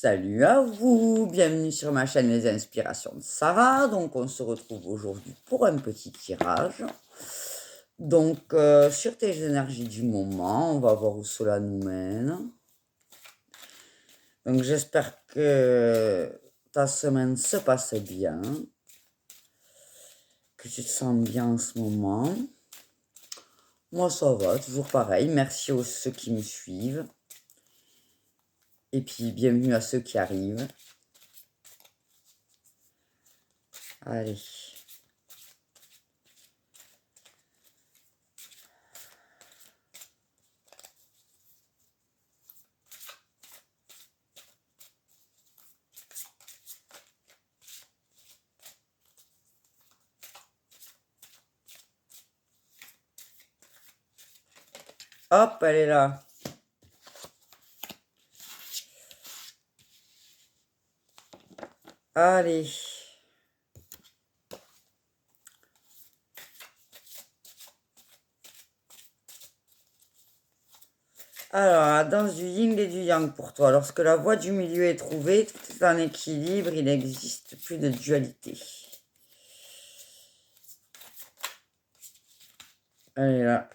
Salut à vous, bienvenue sur ma chaîne Les Inspirations de Sarah. Donc on se retrouve aujourd'hui pour un petit tirage. Donc sur tes énergies du moment, on va voir où cela nous mène. Donc j'espère que ta semaine se passe bien, que tu te sens bien en ce moment. Moi ça va, toujours pareil. Merci à ceux qui me suivent. Et puis bienvenue à ceux qui arrivent. Allez. Hop, elle est là. Allez. Alors, la danse du yin et du yang pour toi. Lorsque la voie du milieu est trouvée, tout est en équilibre, il n'existe plus de dualité. Elle est là.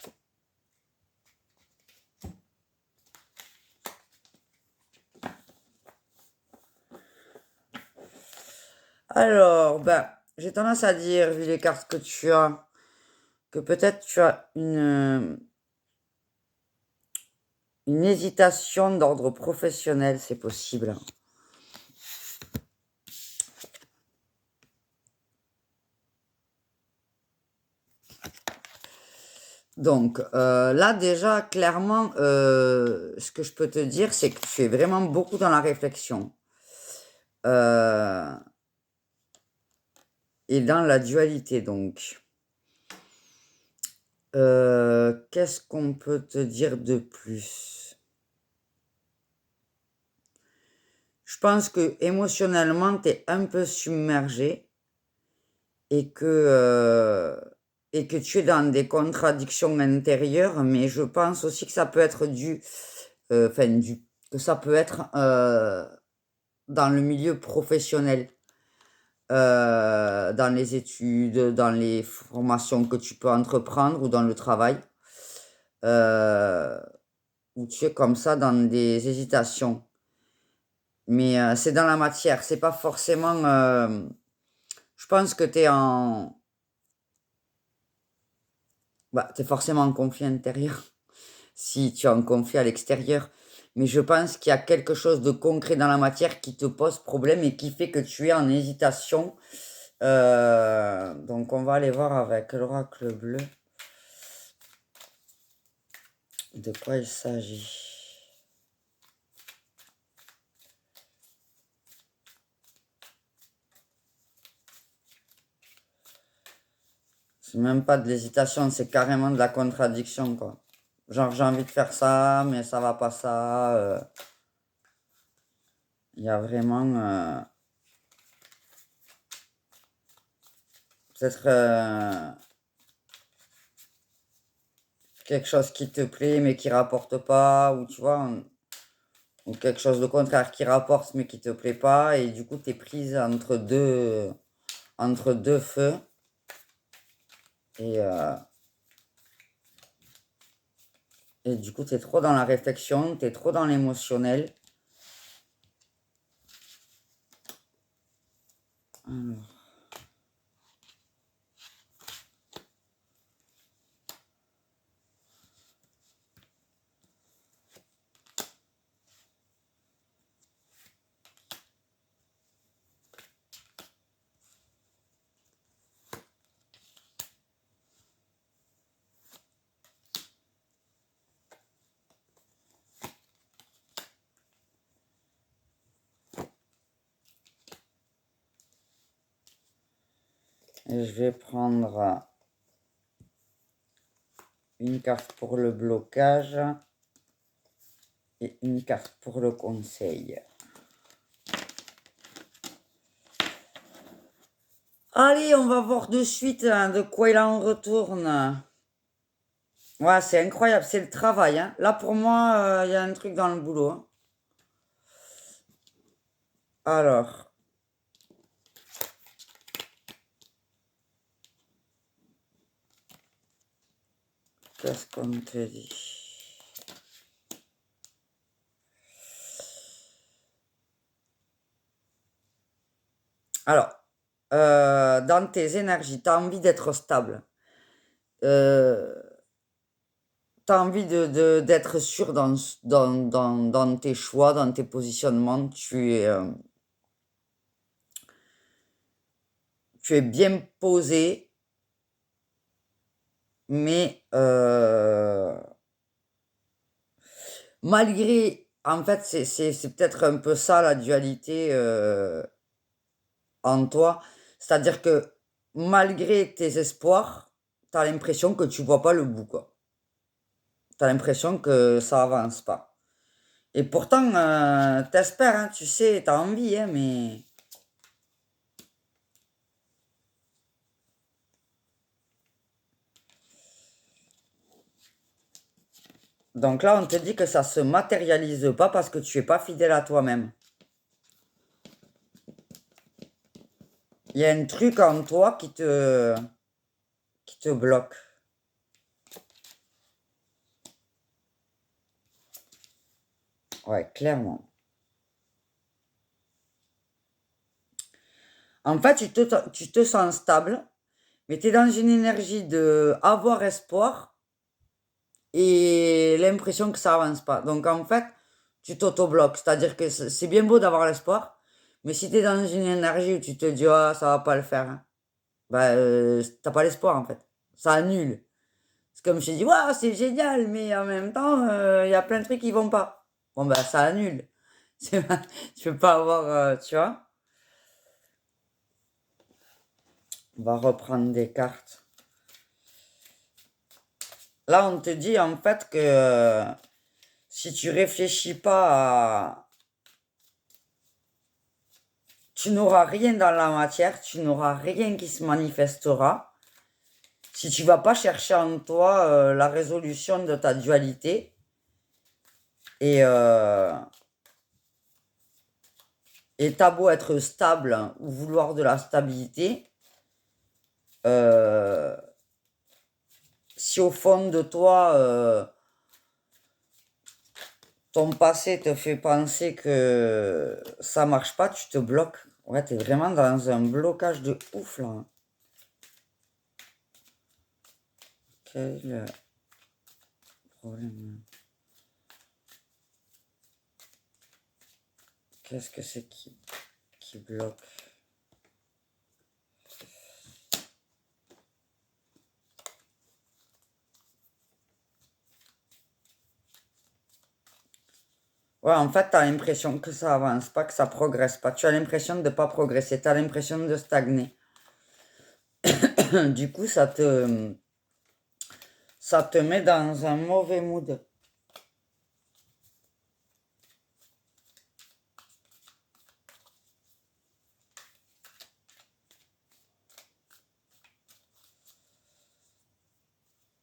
Alors, j'ai tendance à dire, vu les cartes que tu as, que peut-être tu as une hésitation d'ordre professionnel, c'est possible. Donc, là, déjà, clairement, ce que je peux te dire, c'est que tu es vraiment beaucoup dans la réflexion. Et dans la dualité, donc. Qu'est-ce qu'on peut te dire de plus? Je pense que émotionnellement, tu es un peu submergé et que tu es dans des contradictions intérieures, mais je pense aussi que ça peut être que ça peut être dans le milieu professionnel, dans les études, dans les formations que tu peux entreprendre ou dans le travail. Où tu es comme ça dans des hésitations. Mais c'est dans la matière, c'est pas forcément, je pense que tu es tu forcément en conflit intérieur si tu es en conflit à l'extérieur. Mais je pense qu'il y a quelque chose de concret dans la matière qui te pose problème et qui fait que tu es en hésitation. Donc on va aller voir avec l'oracle bleu de quoi il s'agit. C'est même pas de l'hésitation, c'est carrément de la contradiction, quoi. Genre, j'ai envie de faire ça, mais ça va pas ça. Il y a vraiment peut-être quelque chose qui te plaît, mais qui rapporte pas, ou tu vois, ou quelque chose de contraire qui rapporte, mais qui te plaît pas, et du coup, tu es prise entre deux feux. Et, et du coup, tu es trop dans la réflexion, tu es trop dans l'émotionnel. Alors. Et je vais prendre une carte pour le blocage et une carte pour le conseil. Allez, on va voir de suite de quoi il en retourne. Ouais, c'est incroyable, c'est le travail, hein. Là, pour moi, il y a un truc dans le boulot, hein. Alors, qu'est-ce qu'on te dit? Alors, dans tes énergies, tu as envie d'être stable. Euh, tu as envie d'être sûr dans tes choix, dans tes positionnements. Tu es bien posé, mais malgré, en fait, c'est peut-être un peu ça la dualité en toi. C'est-à-dire que malgré tes espoirs, tu as l'impression que tu vois pas le bout, quoi. Tu as l'impression que ça avance pas. Et pourtant, t'espères, hein, tu sais, t'as envie, hein, mais... Donc là, on te dit que ça se matérialise pas parce que tu es pas fidèle à toi-même. Il y a un truc en toi qui te bloque. Ouais, clairement. En fait, tu te sens stable, mais tu es dans une énergie de avoir espoir et l'impression que ça avance pas. Donc en fait, tu t'auto-bloques. C'est-à-dire que c'est bien beau d'avoir l'espoir, mais si tu es dans une énergie où tu te dis, ah, ça va pas le faire, hein, bah, t'as pas l'espoir en fait. Ça annule. C'est comme je te dis, waouh, c'est génial, mais en même temps, il y a plein de trucs qui vont pas. Bon, bah, ça annule. Tu peux pas avoir, tu vois. On va reprendre des cartes. Là, on te dit en fait que si tu réfléchis pas à... Tu n'auras rien dans la matière, tu n'auras rien qui se manifestera. Si tu vas pas chercher en toi la résolution de ta dualité. Et t'as beau être stable ou vouloir de la stabilité, si au fond de toi, ton passé te fait penser que ça marche pas, tu te bloques. Ouais, t'es vraiment dans un blocage de ouf là. Quel problème? Qu'est-ce que c'est qui bloque? Ouais, en fait, t'as l'impression que ça avance pas, que ça progresse pas. Tu as l'impression de pas progresser, t'as l'impression de stagner. Du coup, ça te met dans un mauvais mood.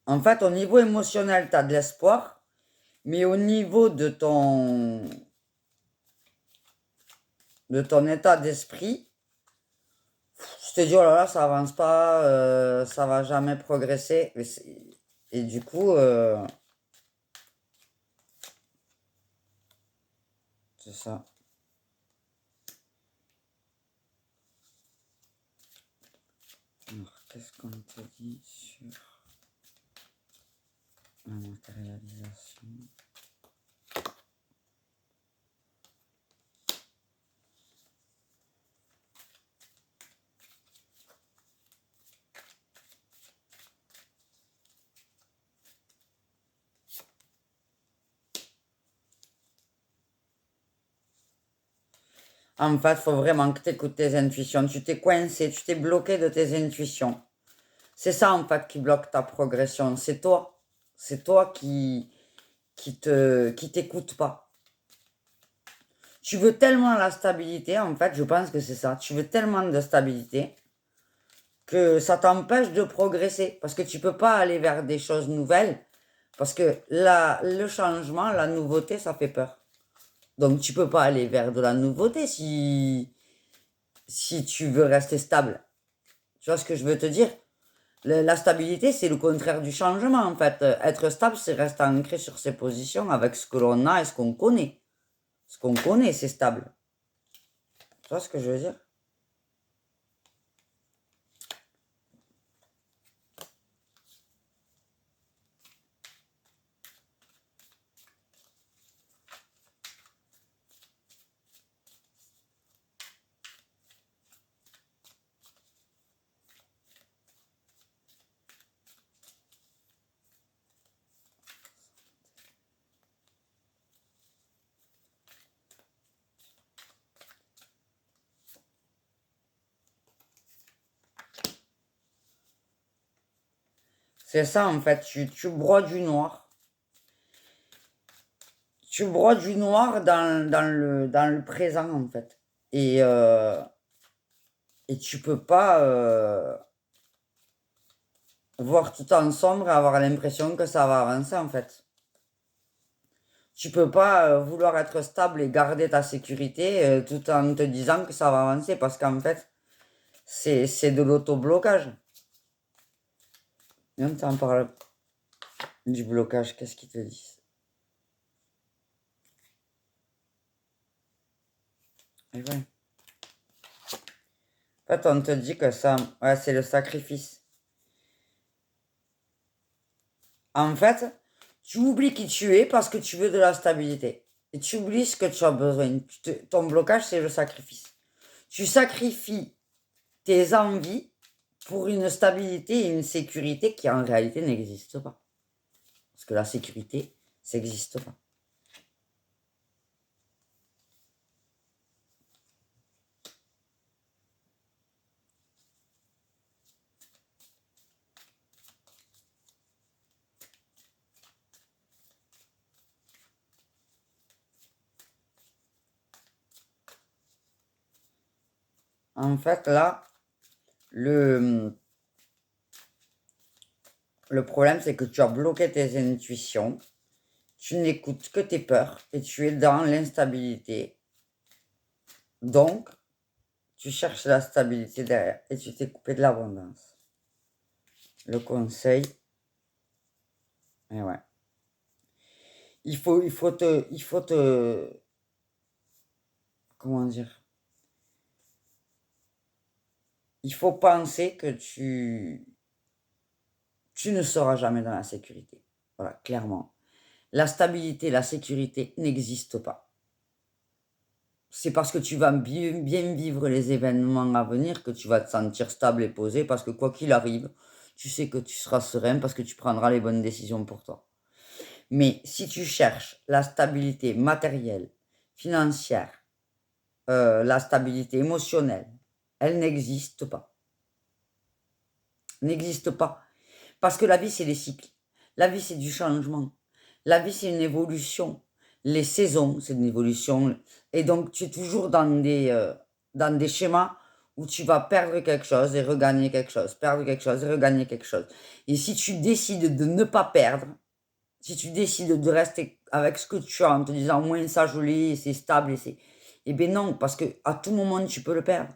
En fait, au niveau émotionnel, tu as de l'espoir, mais au niveau de ton état d'esprit, je te dis, oh là là, ça avance pas, ça va jamais progresser. Et du coup, c'est ça. Alors, qu'est-ce qu'on te dit sur la matérialisation? En fait, il faut vraiment que tu écoutes tes intuitions. Tu t'es coincé, tu t'es bloqué de tes intuitions. C'est ça, en fait, qui bloque ta progression. C'est toi. C'est toi qui t'écoute pas. Tu veux tellement la stabilité, en fait, je pense que c'est ça. Tu veux tellement de stabilité que ça t'empêche de progresser. Parce que tu peux pas aller vers des choses nouvelles. Parce que le changement, la nouveauté, ça fait peur. Donc, tu peux pas aller vers de la nouveauté si tu veux rester stable. Tu vois ce que je veux te dire? La stabilité, c'est le contraire du changement, en fait. Être stable, c'est rester ancré sur ses positions avec ce que l'on a et ce qu'on connaît. Ce qu'on connaît, c'est stable. Tu vois ce que je veux dire? C'est ça, en fait. Tu broies du noir. Tu broies du noir dans le présent, en fait. Et tu peux pas voir tout en sombre et avoir l'impression que ça va avancer, en fait. Tu peux pas vouloir être stable et garder ta sécurité tout en te disant que ça va avancer parce qu'en fait, c'est de l'auto-blocage. Viens, t'en parles du blocage, qu'est-ce qu'ils te disent? Et ouais. En fait, on te dit que ça, ouais, c'est le sacrifice. En fait, tu oublies qui tu es parce que tu veux de la stabilité. Et tu oublies ce que tu as besoin. Ton blocage, c'est le sacrifice. Tu sacrifies tes envies pour une stabilité et une sécurité qui en réalité n'existent pas. Parce que la sécurité, ça n'existe pas. En fait, là, le problème, c'est que tu as bloqué tes intuitions, tu n'écoutes que tes peurs et tu es dans l'instabilité. Donc, tu cherches la stabilité derrière et tu t'es coupé de l'abondance. Le conseil, et ouais. Il faut te, comment dire? Il faut penser que tu ne seras jamais dans la sécurité. Voilà, clairement. La stabilité, la sécurité n'existent pas. C'est parce que tu vas bien vivre les événements à venir que tu vas te sentir stable et posé parce que quoi qu'il arrive, tu sais que tu seras serein parce que tu prendras les bonnes décisions pour toi. Mais si tu cherches la stabilité matérielle, financière, la stabilité émotionnelle, elle n'existe pas. N'existe pas. Parce que la vie, c'est des cycles. La vie, c'est du changement. La vie, c'est une évolution. Les saisons, c'est une évolution. Et donc, tu es toujours dans des schémas où tu vas perdre quelque chose et regagner quelque chose, perdre quelque chose et regagner quelque chose. Et si tu décides de ne pas perdre, si tu décides de rester avec ce que tu as en te disant, moins ça, je l'ai, c'est stable, eh bien non, parce que à tout moment, tu peux le perdre.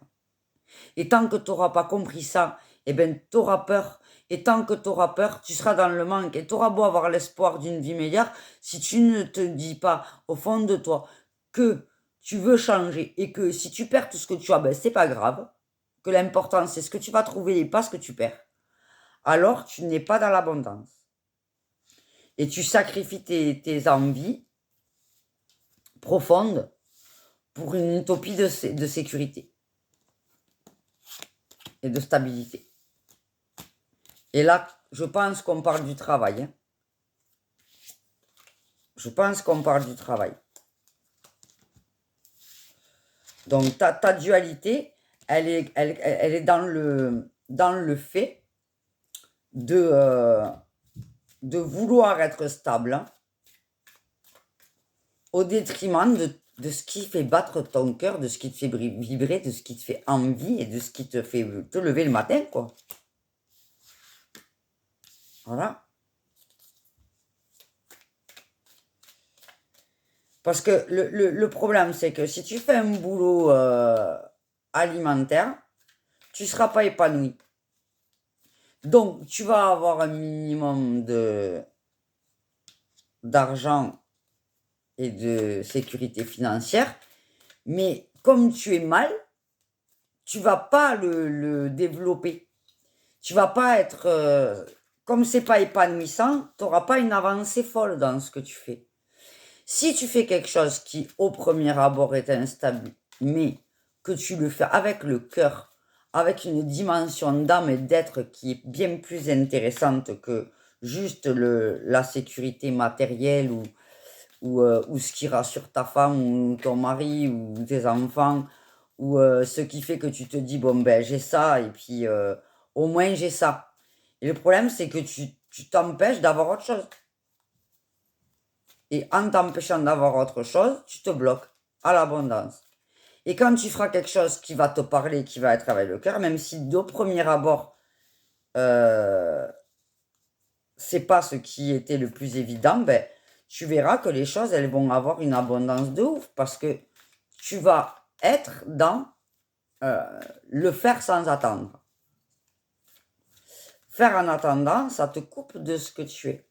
Et tant que tu n'auras pas compris ça, eh bien, tu auras peur. Et tant que tu auras peur, tu seras dans le manque. Et tu auras beau avoir l'espoir d'une vie meilleure, si tu ne te dis pas au fond de toi que tu veux changer et que si tu perds tout ce que tu as, ben, c'est pas grave. Que l'important, c'est ce que tu vas trouver et pas ce que tu perds. Alors, tu n'es pas dans l'abondance. Et tu sacrifies tes envies profondes pour une utopie de sécurité et de stabilité. Et là, je pense qu'on parle du travail. Hein. Je pense qu'on parle du travail. Donc, ta dualité, elle est dans le fait de vouloir être stable hein, au détriment de ce qui fait battre ton cœur, de ce qui te fait vibrer, de ce qui te fait envie et de ce qui te fait te lever le matin, quoi. Voilà. Parce que le problème, c'est que si tu fais un boulot alimentaire, tu ne seras pas épanoui. Donc, tu vas avoir un minimum d'argent et de sécurité financière, mais comme tu es mal, tu vas pas le développer. Tu vas pas être... comme c'est pas épanouissant, tu n'auras pas une avancée folle dans ce que tu fais. Si tu fais quelque chose qui, au premier abord, est instable, mais que tu le fais avec le cœur, avec une dimension d'âme et d'être qui est bien plus intéressante que juste la sécurité matérielle ou ce qui rassure ta femme ou ton mari ou tes enfants, ou ce qui fait que tu te dis, bon, ben, j'ai ça, et puis au moins j'ai ça. Et le problème, c'est que tu t'empêches d'avoir autre chose. Et en t'empêchant d'avoir autre chose, tu te bloques à l'abondance. Et quand tu feras quelque chose qui va te parler, qui va être avec le cœur, même si au premier abord, euh, c'est pas ce qui était le plus évident, ben, tu verras que les choses, elles vont avoir une abondance de ouf parce que tu vas être dans le faire sans attendre. Faire en attendant, ça te coupe de ce que tu es.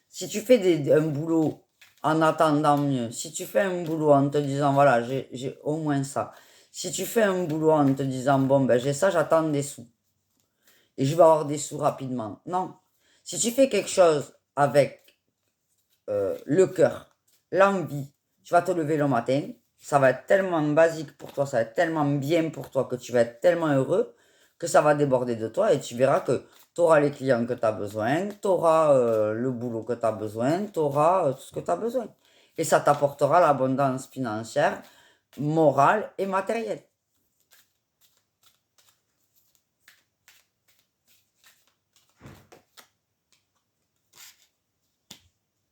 Si tu fais un boulot en attendant mieux, si tu fais un boulot en te disant, voilà, j'ai au moins ça. Si tu fais un boulot en te disant, bon, ben j'ai ça, j'attends des sous. Et je vais avoir des sous rapidement. Non. Si tu fais quelque chose avec le cœur, l'envie, tu vas te lever le matin, ça va être tellement basique pour toi, ça va être tellement bien pour toi que tu vas être tellement heureux que ça va déborder de toi et tu verras que tu auras les clients que tu as besoin, tu auras le boulot que tu as besoin, tu auras tout ce que tu as besoin. Et ça t'apportera l'abondance financière, morale et matérielle.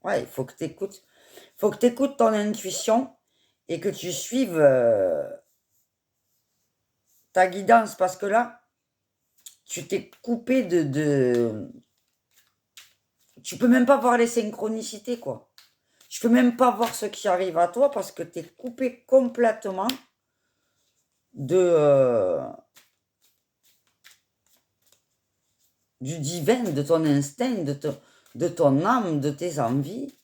Ouais, il faut que tu écoutes. Faut que tu écoutes ton intuition et que tu suives ta guidance parce que là, tu t'es coupé Tu peux même pas voir les synchronicités, quoi. Tu peux même pas voir ce qui arrive à toi parce que tu es coupé complètement de, du divin, de ton instinct, de ton âme, de tes envies.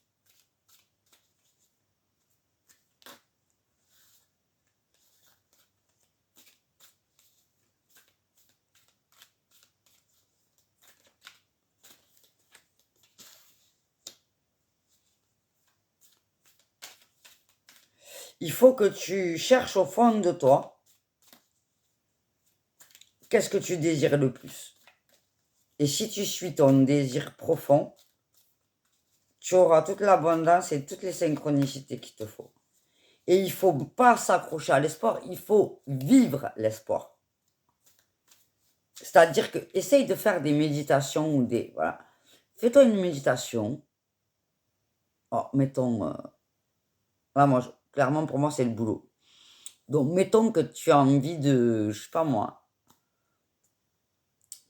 Il faut que tu cherches au fond de toi qu'est-ce que tu désires le plus. Et si tu suis ton désir profond, tu auras toute l'abondance et toutes les synchronicités qu'il te faut. Et il ne faut pas s'accrocher à l'espoir, il faut vivre l'espoir. C'est-à-dire que essaye de faire des méditations ou des... Voilà. Fais-toi une méditation. Oh, mettons... là, moi, clairement, pour moi, c'est le boulot. Donc, mettons que tu as envie de, je sais pas moi,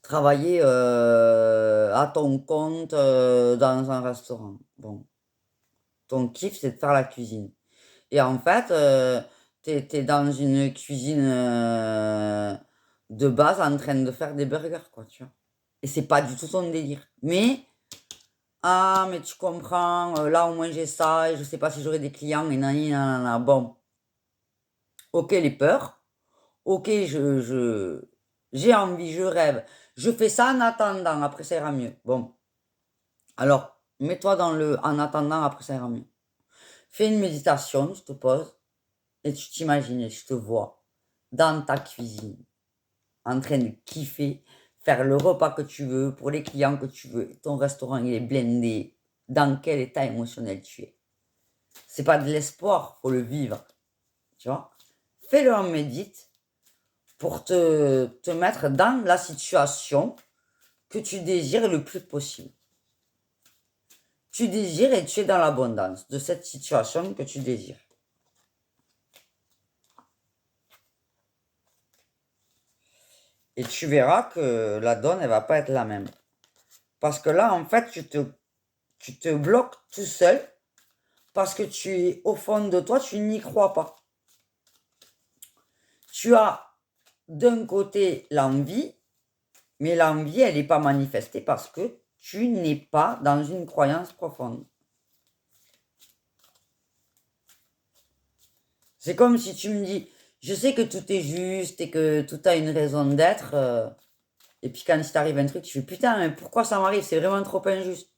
travailler à ton compte dans un restaurant. Bon, ton kiff, c'est de faire la cuisine. Et en fait, t'es dans une cuisine de base en train de faire des burgers, quoi, tu vois. Et c'est pas du tout ton délire. Mais, ah, mais tu comprends, là au moins j'ai ça, et je sais pas si j'aurai des clients, et nanani, nanana. Bon, ok les peurs, ok j'ai envie, je rêve, je fais ça en attendant, après ça ira mieux. Bon, alors, mets-toi dans le en attendant, après ça ira mieux. Fais une méditation, tu te poses, et tu t'imagines, et tu te vois dans ta cuisine, en train de kiffer, faire le repas que tu veux, pour les clients que tu veux. Ton restaurant, il est blindé. Dans quel état émotionnel tu es? C'est pas de l'espoir, faut le vivre. Tu vois? Fais-le en médite pour te mettre dans la situation que tu désires le plus possible. Tu désires et tu es dans l'abondance de cette situation que tu désires. Et tu verras que la donne, elle va pas être la même. Parce que là, en fait, tu te bloques tout seul parce que au fond de toi, tu n'y crois pas. Tu as d'un côté l'envie, mais l'envie, elle n'est pas manifestée parce que tu n'es pas dans une croyance profonde. C'est comme si tu me dis, je sais que tout est juste et que tout a une raison d'être, et puis quand il t'arrive un truc, tu fais putain, mais pourquoi ça m'arrive? C'est vraiment trop injuste.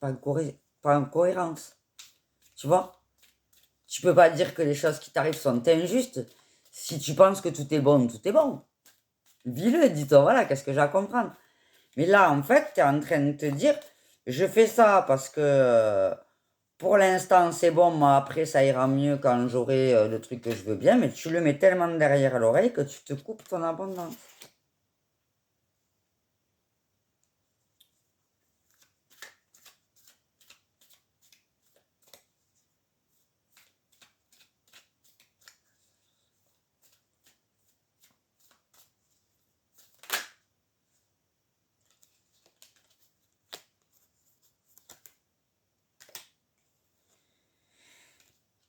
Pas en cohérence. Tu vois? Tu peux pas dire que les choses qui t'arrivent sont injustes si tu penses que tout est bon, tout est bon. Vis-le, dis-toi, voilà, qu'est-ce que j'ai à comprendre. Mais là, en fait, tu es en train de te dire, je fais ça parce que pour l'instant, c'est bon, mais après, ça ira mieux quand j'aurai le truc que je veux bien, mais tu le mets tellement derrière l'oreille que tu te coupes ton abondance.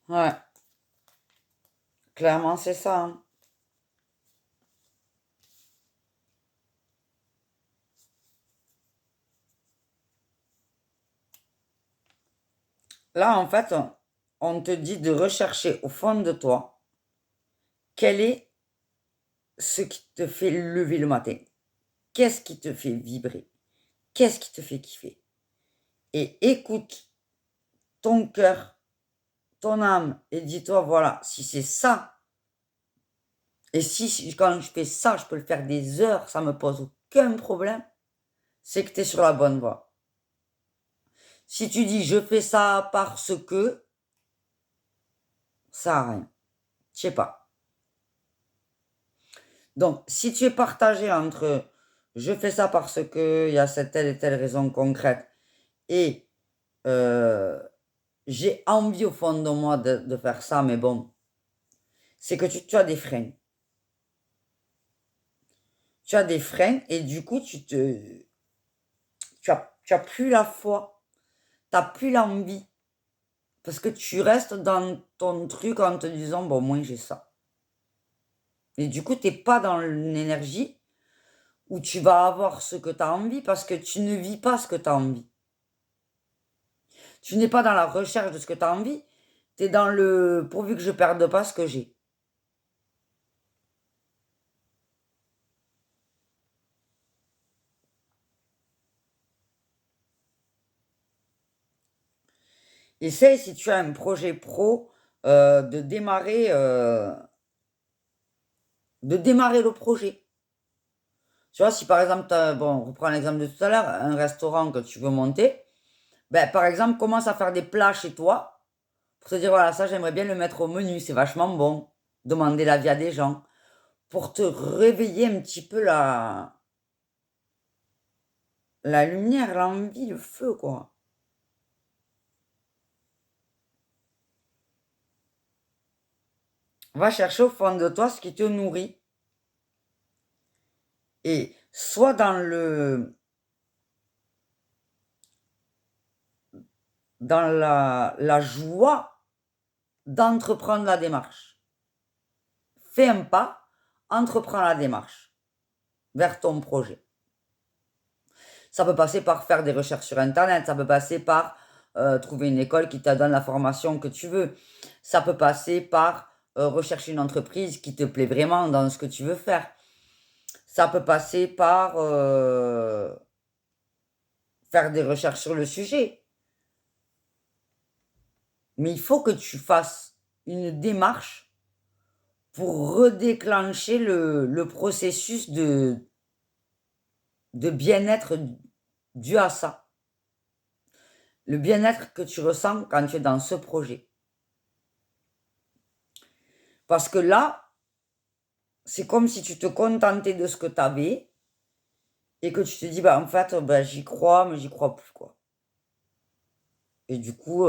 Ouais, clairement, c'est ça, hein. Là, en fait, on te dit de rechercher au fond de toi quel est ce qui te fait lever le matin. Qu'est-ce qui te fait vibrer? Qu'est-ce qui te fait kiffer? Et écoute ton cœur, ton âme, et dis-toi, voilà, si c'est ça, et si quand je fais ça, je peux le faire des heures, ça me pose aucun problème, c'est que tu es sur la bonne voie. Si tu dis je fais ça parce que, ça n'a rien. Je sais pas. Donc, si tu es partagé entre je fais ça parce que il y a cette telle et telle raison concrète et j'ai envie au fond de moi de faire ça, mais bon, c'est que tu as des freins. Tu as des freins et du coup, tu as plus la foi, tu n'as plus l'envie. Parce que tu restes dans ton truc en te disant, bon, moi j'ai ça. Et du coup, tu n'es pas dans une énergie où tu vas avoir ce que tu as envie parce que tu ne vis pas ce que tu as envie. Tu n'es pas dans la recherche de ce que tu as envie, tu es dans le pourvu que je perde pas ce que j'ai. Essaye, si tu as un projet pro, de démarrer le projet. Tu vois, si par exemple, bon, on reprend l'exemple de tout à l'heure, un restaurant que tu veux monter, ben, par exemple, commence à faire des plats chez toi pour te dire, voilà, ça, j'aimerais bien le mettre au menu, c'est vachement bon. Demander l'avis à des gens pour te réveiller un petit peu la lumière, l'envie, le feu, quoi. Va chercher au fond de toi ce qui te nourrit. Et soit dans la joie d'entreprendre la démarche. Fais un pas, entreprends la démarche vers ton projet. Ça peut passer par faire des recherches sur Internet, ça peut passer par trouver une école qui te donne la formation que tu veux. Ça peut passer par rechercher une entreprise qui te plaît vraiment dans ce que tu veux faire. Ça peut passer par faire des recherches sur le sujet. Mais il faut que tu fasses une démarche pour redéclencher le processus de bien-être dû à ça. Le bien-être que tu ressens quand tu es dans ce projet. Parce que là, c'est comme si tu te contentais de ce que tu avais et que tu te dis, bah, en fait, bah, j'y crois, mais j'y crois plus, quoi. Et du coup,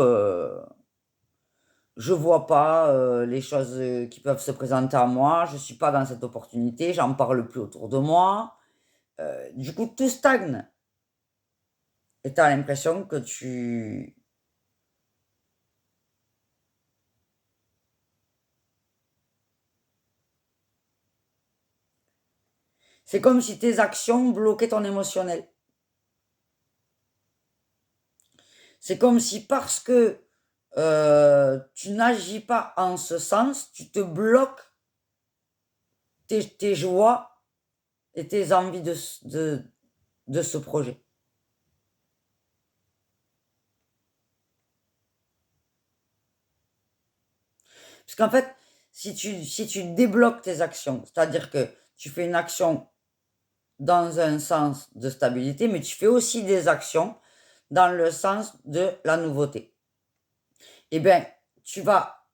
je vois pas les choses qui peuvent se présenter à moi, je suis pas dans cette opportunité, j'en parle plus autour de moi. Du coup, tout stagne. Et tu as l'impression que tu... C'est comme si tes actions bloquaient ton émotionnel. C'est comme si parce que tu n'agis pas en ce sens, tu te bloques tes joies et tes envies de ce projet. Parce qu'en fait, si tu débloques tes actions, c'est-à-dire que tu fais une action dans un sens de stabilité, mais tu fais aussi des actions dans le sens de la nouveauté. Eh bien, tu vas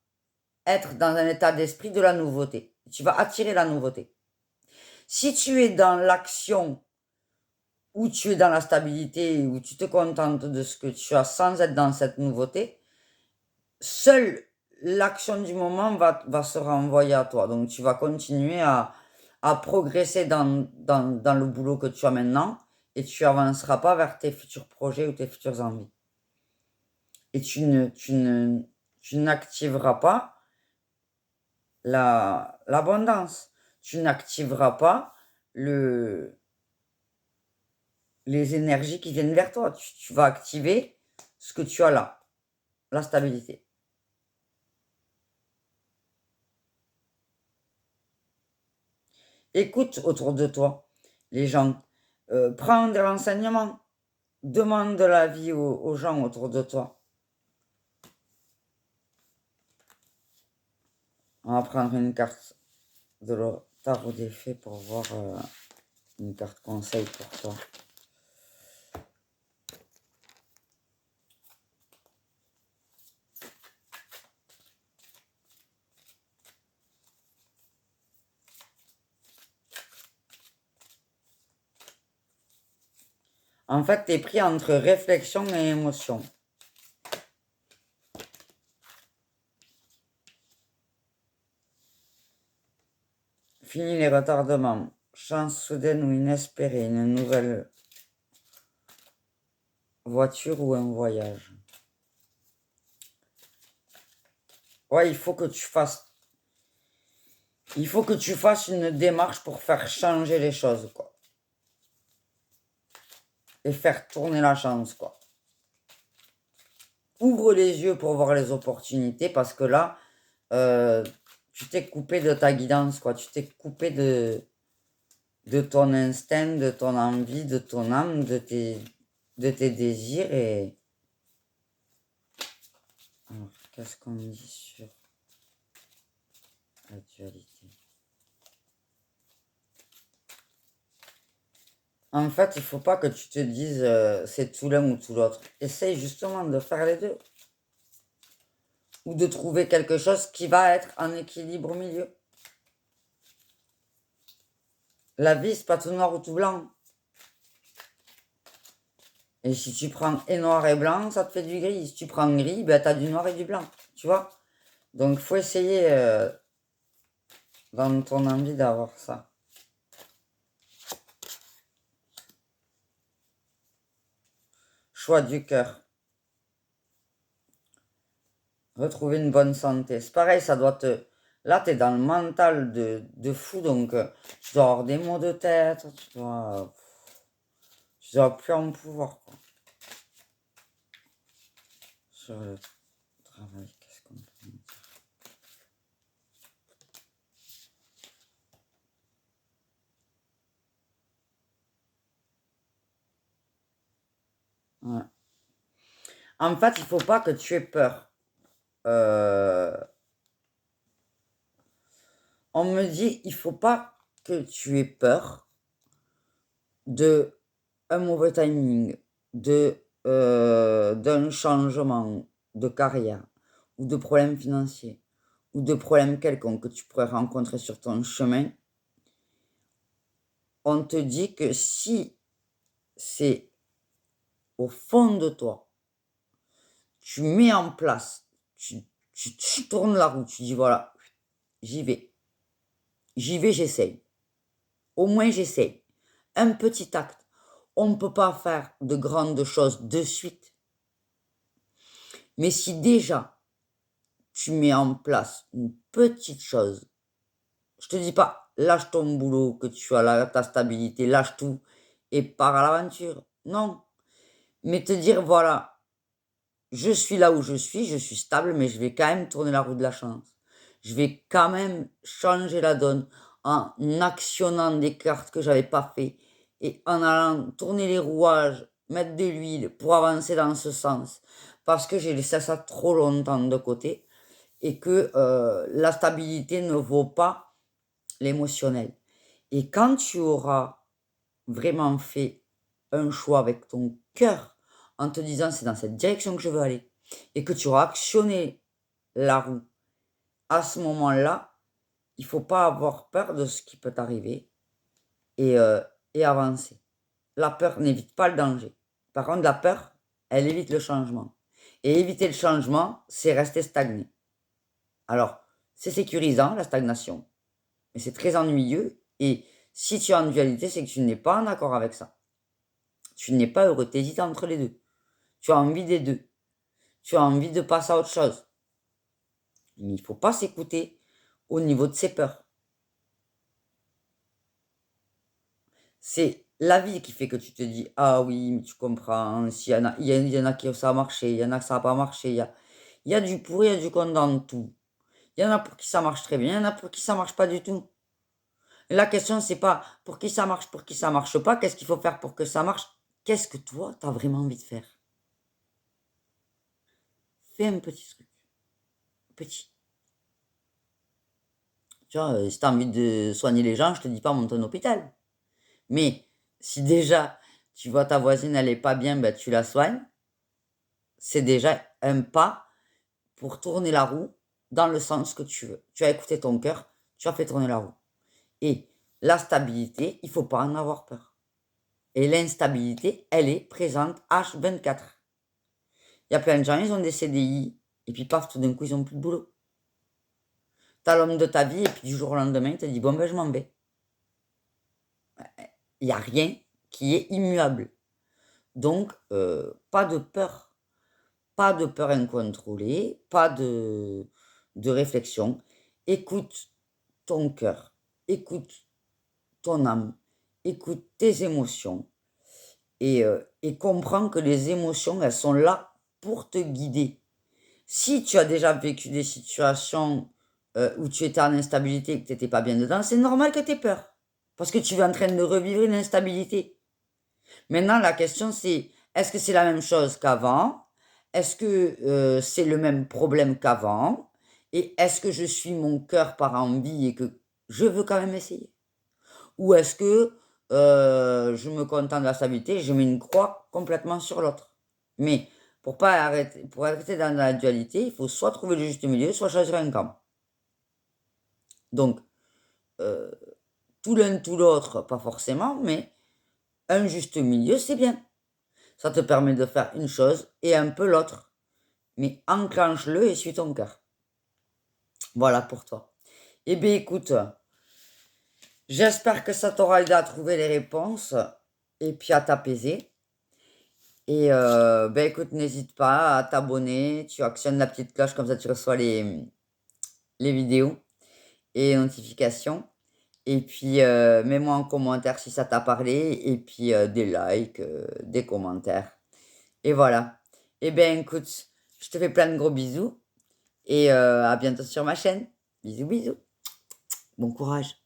être dans un état d'esprit de la nouveauté. Tu vas attirer la nouveauté. Si tu es dans l'action où tu es dans la stabilité, où tu te contentes de ce que tu as sans être dans cette nouveauté, seule l'action du moment va se renvoyer à toi. Donc tu vas continuer à progresser dans le boulot que tu as maintenant et tu avanceras pas vers tes futurs projets ou tes futures envies. Et tu n'activeras pas l'abondance. Tu n'activeras pas les énergies qui viennent vers toi. Tu vas activer ce que tu as là, la stabilité. Écoute autour de toi les gens. Prends des renseignements. Demande de l'avis aux gens autour de toi. On va prendre une carte de le tarot des fées pour voir une carte conseil pour toi. En fait, tu es pris entre réflexion et émotion. Fini les retardements. Chance soudaine ou inespérée. Une nouvelle voiture ou un voyage. Ouais, il faut que tu fasses une démarche pour faire changer les choses, quoi. Et faire tourner la chance, quoi. Ouvre les yeux pour voir les opportunités parce que là, tu t'es coupé de ta guidance, quoi. Tu t'es coupé de ton instinct, de ton envie, de ton âme, de tes désirs et... Alors, qu'est-ce qu'on dit sur la dualité? En fait, il faut pas que tu te dises c'est tout l'un ou tout l'autre. Essaye justement de faire les deux. Ou de trouver quelque chose qui va être en équilibre au milieu. La vie, c'est pas tout noir ou tout blanc. Et si tu prends et noir et blanc, ça te fait du gris. Si tu prends gris, ben t'as du noir et du blanc. Tu vois? Donc, faut essayer dans ton envie d'avoir ça. Choix du cœur. Retrouver une bonne santé. C'est pareil, ça doit te... Là, tu es dans le mental de fou, donc tu dois avoir des maux de tête, tu dois plus en pouvoir, quoi. Sur le travail, qu'est-ce qu'on peut dire? Ouais. En fait, il faut pas que tu aies peur. On me dit, il faut pas que tu aies peur de un mauvais timing, d'un changement de carrière ou de problèmes financiers ou de problèmes quelconques que tu pourrais rencontrer sur ton chemin. On te dit que si c'est au fond de toi, tu mets en place, tu tournes la roue, tu dis voilà, j'y vais, j'essaye, au moins j'essaye, un petit acte, on ne peut pas faire de grandes choses de suite. Mais si déjà, tu mets en place une petite chose, je te dis pas, lâche ton boulot, que tu as là, ta stabilité, lâche tout et pars à l'aventure. Non. Mais te dire, voilà, je suis là où je suis stable, mais je vais quand même tourner la roue de la chance. Je vais quand même changer la donne en actionnant des cartes que j'avais pas fait et en allant tourner les rouages, mettre de l'huile pour avancer dans ce sens. Parce que j'ai laissé ça trop longtemps de côté et que la stabilité ne vaut pas l'émotionnel. Et quand tu auras vraiment fait un choix avec ton cœur, en te disant c'est dans cette direction que je veux aller, et que tu auras actionné la roue, à ce moment-là, il faut pas avoir peur de ce qui peut t'arriver et avancer. La peur n'évite pas le danger. Par contre, la peur, elle évite le changement. Et éviter le changement, c'est rester stagné. Alors, c'est sécurisant, la stagnation, mais c'est très ennuyeux. Et si tu es en dualité, c'est que tu n'es pas en accord avec ça. Tu n'es pas heureux, tu hésites entre les deux. Tu as envie des deux. Tu as envie de passer à autre chose. Mais il ne faut pas s'écouter au niveau de ses peurs. C'est la vie qui fait que tu te dis, ah oui, mais tu comprends, il y en a qui ça a marché, il y en a que ça n'a pas marché, il y a du pour, il y a du contre dans tout. Il y en a pour qui ça marche très bien, il y en a pour qui ça marche pas du tout. La question, c'est pas pour qui ça marche pas, qu'est-ce qu'il faut faire pour que ça marche? Qu'est-ce que toi, tu as vraiment envie de faire? Fais un petit truc. Petit. Tu vois, si tu as envie de soigner les gens, je te dis pas monte un hôpital. Mais si déjà, tu vois ta voisine, elle est pas bien, ben tu la soignes. C'est déjà un pas pour tourner la roue dans le sens que tu veux. Tu as écouté ton cœur, tu as fait tourner la roue. Et la stabilité, il faut pas en avoir peur. Et l'instabilité, elle est présente H24. Il y a plein de gens, ils ont des CDI, et puis paf, tout d'un coup, ils ont plus de boulot. T'as l'homme de ta vie, et puis du jour au lendemain, il te dit, bon ben je m'en vais. Il n'y a rien qui est immuable. Donc, pas de peur. Pas de peur incontrôlée, pas de réflexion. Écoute ton cœur, écoute ton âme, écoute tes émotions et comprends que les émotions, elles sont là pour te guider. Si tu as déjà vécu des situations où tu étais en instabilité et que tu n'étais pas bien dedans, c'est normal que tu aies peur. Parce que tu es en train de revivre une instabilité. Maintenant, la question c'est, est-ce que c'est la même chose qu'avant? Est-ce que c'est le même problème qu'avant? Et est-ce que je suis mon cœur par envie et que je veux quand même essayer? Ou est-ce que je me contente de la stabilité, je mets une croix complètement sur l'autre? Mais pour arrêter dans la dualité, il faut soit trouver le juste milieu, soit choisir un camp. Donc, euh, tout l'un, tout l'autre, pas forcément, mais un juste milieu, c'est bien. Ça te permet de faire une chose et un peu l'autre. Mais enclenche-le et suis ton cœur. Voilà pour toi. Eh bien, écoute, j'espère que ça t'aura aidé à trouver les réponses et puis à t'apaiser. Et ben écoute, n'hésite pas à t'abonner. Tu actionnes la petite cloche, comme ça tu reçois les vidéos et les notifications. Et puis, mets-moi en commentaire si ça t'a parlé. Et puis, des likes, des commentaires. Et voilà. Eh bien, écoute, je te fais plein de gros bisous. Et à bientôt sur ma chaîne. Bisous, bisous. Bon courage.